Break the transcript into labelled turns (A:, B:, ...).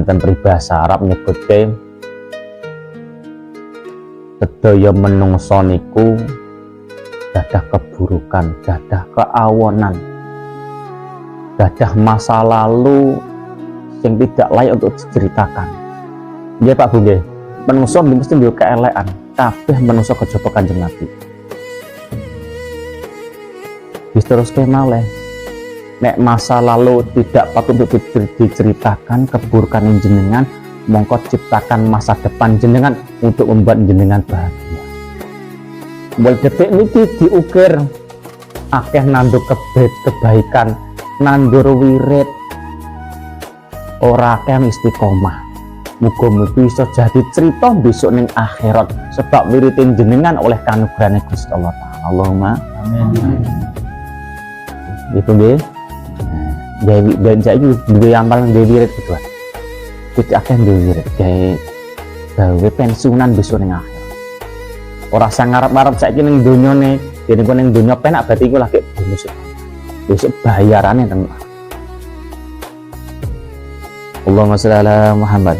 A: enten peribahasa Arab nyebutke sedaya menungso niku gadah keburukan, gadah keawonan, gadah masa lalu yang tidak layak untuk diceritakan. Nggih Pak Bu nggih. Menungso mesti duwe keelekan, kabeh menungso kejaba Kanjeng Nabi. Wis terus malih. Nek masa lalu tidak patut untuk diceritakan keburukan yang jenengan, mongko ciptakan masa depan jenengan untuk membuat jenengan bahagia. Mulai detik niki diukir akeh nandur kebaikan, nandur wirid, ora akeh istiqomah. Muga-muga iso jadi cerita besok ning akhirat sebab wiritin jenengan oleh kanugrahan Gusti Allah Taala. Allahumma amin. Itu nggih. Dewi dan saiki duwe amal duwe wirid gitu. Tidak akan duwe wirid gawe pensiunan besok ning akhirat. Ora sang ngarep-arep saiki ning donyane, dene ning donya penak berarti iku lagi bonus. Besok bayarane tenan. Allahumma shalli ala Muhammad.